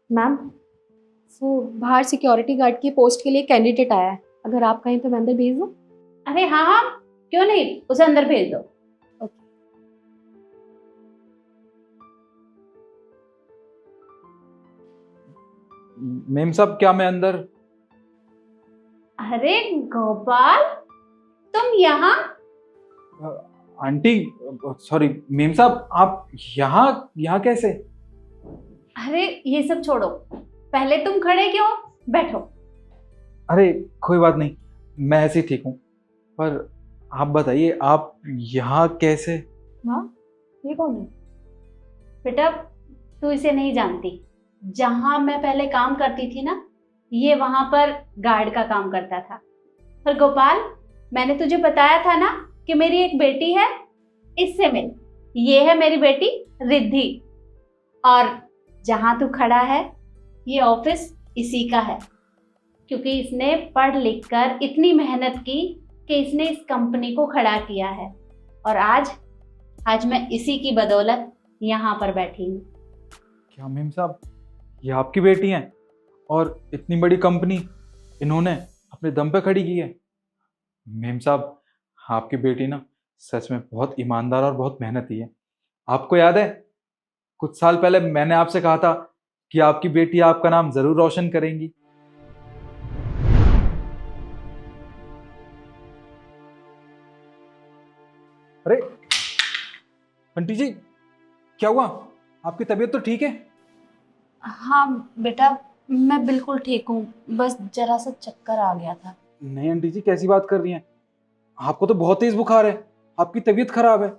Ma'am, वो बाहर security guard की पोस्ट के लिए कैंडिडेट आया है। अगर आप कहें तो मैं अंदर भेज दूँ? अरे हाँ हाँ, क्यों नहीं, उसे अंदर भेज दो। ओके। मेम साहब, क्या मैं अंदर? अरे गोपाल, तुम यहाँ? आंटी, सॉरी मेम साहब, आप यहाँ यहाँ कैसे? अरे ये सब छोड़ो, पहले तुम खड़े क्यों? बैठो। अरे कोई बात नहीं, मैं ऐसे ही ठीक हूँ। पर आप बताइए, आप यहाँ कैसे? हाँ, ये कौन है? बेटा, तू इसे नहीं जानती। जहां मैं पहले काम करती थी ना, ये वहां पर गार्ड का काम करता था। पर गोपाल, मैंने तुझे बताया था ना कि मेरी एक बेटी है, इससे मिल। ये है मेरी बेटी रिद्धि। और जहां तू खड़ा है, ये ऑफिस इसी का है, क्योंकि इसने पढ़ लिख कर इतनी मेहनत की कि इसने इस कंपनी को खड़ा किया है। और आज आज मैं इसी की बदौलत यहाँ पर बैठी हूँ। क्या मेम साहब, ये आपकी बेटी हैं? और इतनी बड़ी कंपनी इन्होंने अपने दम पे खड़ी की है? मेम साहब, आपकी बेटी ना सच में बहुत ईमानदार और बहुत मेहनती है। आपको याद है, कुछ साल पहले मैंने आपसे कहा था कि आपकी बेटी आपका नाम जरूर रोशन करेंगी। अरे आंटी जी, क्या हुआ? आपकी तबीयत तो ठीक है? हाँ बेटा, मैं बिल्कुल ठीक हूँ, बस जरा सा चक्कर आ गया था। नहीं आंटी जी, कैसी बात कर रही हैं? आपको तो बहुत तेज बुखार है, आपकी तबीयत खराब है।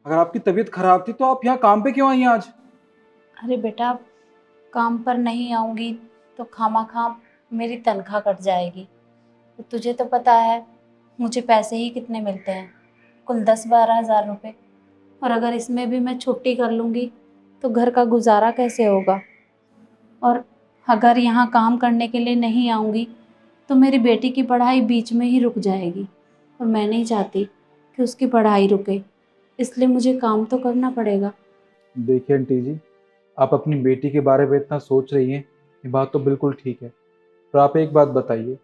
अगर आपकी तबीयत खराब थी तो आप यहाँ काम पे क्यों आई हैं आज? अरे बेटा, काम पर नहीं आऊँगी तो खामा मेरी तनख्वाह कट जाएगी। तो तुझे तो पता है मुझे पैसे ही कितने मिलते हैं, कुल 10-12 हज़ार रुपये। और अगर इसमें भी मैं छुट्टी कर लूँगी तो घर का गुजारा कैसे होगा? और अगर यहाँ काम करने के लिए नहीं आऊँगी तो मेरी बेटी की पढ़ाई बीच में ही रुक जाएगी, और मैं नहीं चाहती कि उसकी पढ़ाई रुके, इसलिए मुझे काम तो करना पड़ेगा। देखिए आंटी जी, आप अपनी बेटी के बारे में इतना सोच रही हैं, ये बात तो बिल्कुल ठीक है। पर आप एक बात बताइए,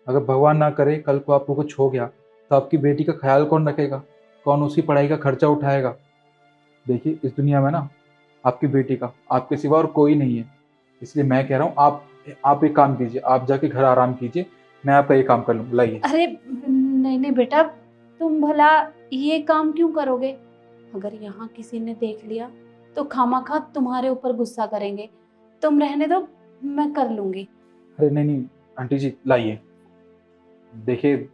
अगर भगवान ना करे कल को आपको कुछ हो गया तो आपकी बेटी का ख्याल कौन रखेगा? कौन उसकी पढ़ाई का खर्चा उठाएगा? देखिए, इस दुनिया में ना आपकी बेटी का आपके सिवा और कोई नहीं है। इसलिए मैं कह रहा हूँ, आप एक काम कीजिए, आप जाके घर आराम कीजिए, मैं आपका ये काम कर लूँ। लाइए। अरे नहीं नहीं बेटा, तुम भला ये काम क्यों करोगे? अगर यहाँ किसी ने देख लिया तो खामाखा तुम्हारे ऊपर गुस्सा करेंगे। तुम रहने दो, मैं कर लूँगी। अरे नहीं नहीं आंटी जी, लाइए। देखिए,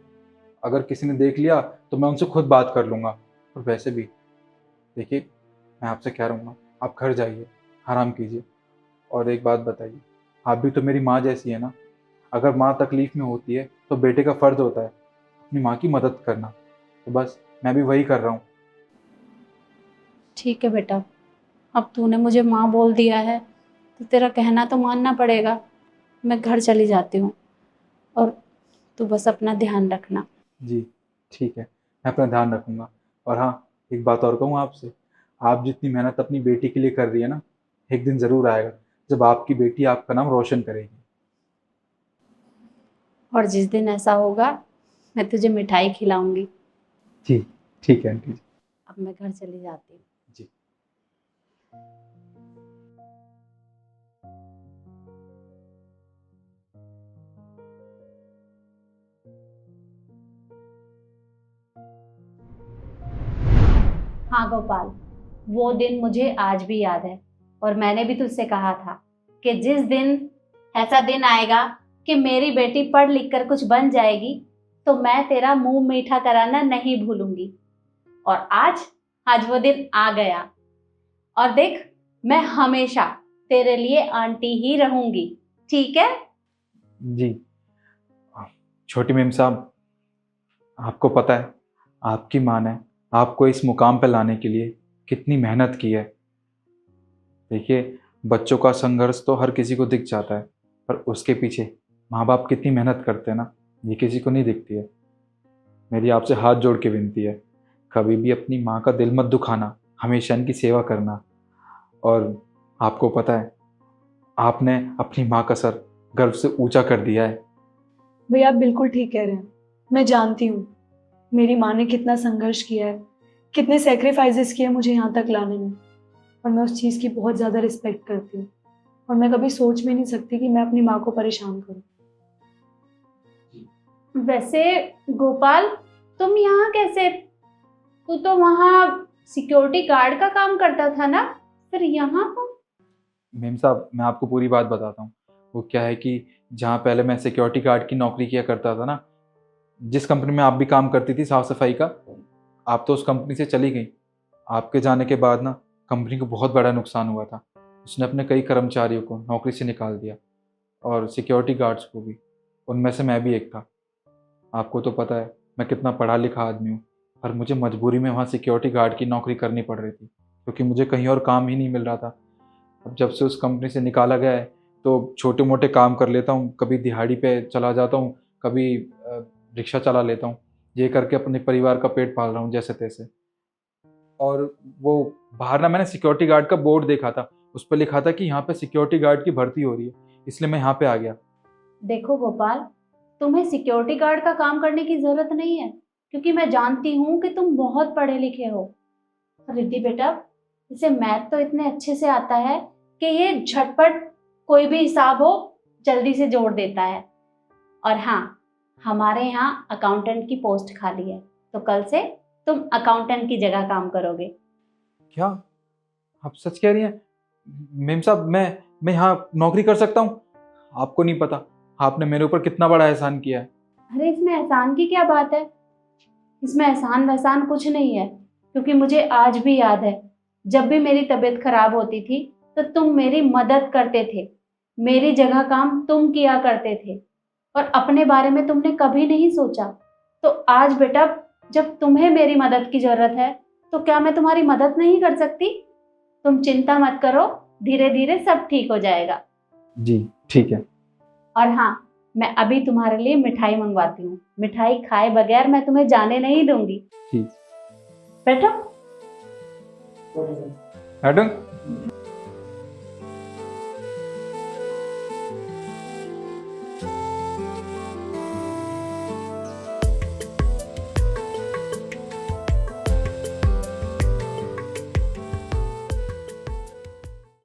अगर किसी ने देख लिया तो मैं उनसे खुद बात कर लूँगा। और वैसे भी देखिए, मैं आपसे कह रहा हूँ ना, आप घर जाइए, आराम कीजिए। और एक बात बताइए, आप भी तो मेरी माँ जैसी है ना। अगर माँ तकलीफ़ में होती है तो बेटे का फ़र्ज़ होता है अपनी माँ की मदद करना। तो बस मैं भी वही कर रहा हूँ। ठीक है बेटा, अब तूने मुझे माँ बोल दिया है तो तेरा कहना तो मानना पड़ेगा। मैं घर चली जाती हूँ, और तू बस अपना ध्यान रखना। जी ठीक है, मैं अपना ध्यान रखूँगा। और हाँ, एक बात और कहूँ आपसे, आप जितनी मेहनत अपनी बेटी के लिए कर रही है ना, एक दिन ज़रूर आएगा जब आपकी बेटी आपका नाम रोशन करेगी। और जिस दिन ऐसा होगा मैं तुझे मिठाई खिलाऊंगी। जी ठीक है आंटी जी। अब मैं घर चली जाती हूँ। जी। हाँ गोपाल, वो दिन मुझे आज भी याद है। और मैंने भी तुझसे कहा था कि जिस दिन ऐसा दिन आएगा कि मेरी बेटी पढ़ लिख कर कुछ बन जाएगी, तो मैं तेरा मुंह मीठा कराना नहीं भूलूंगी। और आज आज वो दिन आ गया। और देख, मैं हमेशा तेरे लिए आंटी ही रहूंगी, ठीक है? जी। छोटी मेम साहब, आपको पता है आपकी माँ ने आपको इस मुकाम पर लाने के लिए कितनी मेहनत की है। देखिए, बच्चों का संघर्ष तो हर किसी को दिख जाता है, पर उसके पीछे माँ बाप कितनी मेहनत करते हैं ना, ये किसी को नहीं दिखती है। मेरी आपसे हाथ जोड़ के विनती है, कभी भी अपनी माँ का दिल मत दुखाना, हमेशा इनकी सेवा करना। और आपको पता है, आपने अपनी माँ का सर गर्व से ऊंचा कर दिया है। भैया आप बिल्कुल ठीक कह रहे हैं। मैं जानती हूँ मेरी माँ ने कितना संघर्ष किया है, कितने सेक्रीफाइसेस किए मुझे यहाँ तक लाने में, और मैं उस चीज़ की बहुत ज़्यादा रिस्पेक्ट करती हूँ। और मैं कभी सोच भी नहीं सकती कि मैं अपनी माँ को परेशान करूँ। वैसे गोपाल, तुम यहाँ कैसे? तू तो वहाँ सिक्योरिटी गार्ड का काम करता था ना, फिर यहाँ पर? मेम साहब, मैं आपको पूरी बात बताता हूँ। वो क्या है कि जहाँ पहले मैं सिक्योरिटी गार्ड की नौकरी किया करता था ना, जिस कंपनी में आप भी काम करती थी साफ सफाई का, आप तो उस कंपनी से चली गई। आपके जाने के बाद ना कंपनी को बहुत बड़ा नुकसान हुआ था। उसने अपने कई कर्मचारियों को नौकरी से निकाल दिया, और सिक्योरिटी गार्ड्स को भी। उनमें से मैं भी एक था। आपको तो पता है मैं कितना पढ़ा लिखा आदमी हूँ, पर मुझे मजबूरी में वहाँ सिक्योरिटी गार्ड की नौकरी करनी पड़ रही थी, क्योंकि मुझे कहीं और काम ही नहीं मिल रहा था। अब जब से उस कंपनी से निकाला गया है तो छोटे मोटे काम कर लेता हूँ, कभी दिहाड़ी पे चला जाता हूँ, कभी रिक्शा चला लेता हूँ। ये करके अपने परिवार का पेट पाल रहा हूँ जैसे तैसे। और वो बाहर ना मैंने सिक्योरिटी गार्ड का बोर्ड देखा था, उस पर लिखा था कि यहाँ पे सिक्योरिटी गार्ड की भर्ती हो रही है, इसलिए मैं यहाँ पे आ गया। देखो गोपाल, तुम्हें सिक्योरिटी गार्ड का काम करने की जरूरत नहीं है, क्योंकि मैं जानती हूँ कि तुम बहुत पढ़े लिखे हो। रिद्धि बेटा, इसे मैथ तो इतने अच्छे से आता है कि ये झटपट कोई भी हिसाब हो जल्दी से जोड़ देता है। और हाँ, हमारे यहाँ अकाउंटेंट की पोस्ट खाली है, तो कल से तुम अकाउंटेंट की जगह काम करोगे। क्या आप सच कह रही हैं मेम साहब? मैं यहाँ नौकरी कर सकता हूँ? आपको नहीं पता आपने मेरे ऊपर कितना बड़ा एहसान किया है। अरे इसमें एहसान की क्या बात है? इसमें एहसान वहसान कुछ नहीं है, क्योंकि मुझे आज भी याद है, जब भी मेरी तबीयत खराब होती थी तो तुम मेरी मदद करते थे, मेरी जगह काम तुम किया करते थे, और अपने बारे में तुमने कभी नहीं सोचा। तो आज बेटा, जब तुम्हें मेरी मदद की जरूरत है, तो क्या मैं तुम्हारी मदद नहीं कर सकती? तुम चिंता मत करो, धीरे धीरे सब ठीक हो जाएगा। जी ठीक है। और हाँ, मैं अभी तुम्हारे लिए मिठाई मंगवाती हूँ। मिठाई खाए बगैर मैं तुम्हें जाने नहीं दूंगी। ठीक। बैठो। मैडम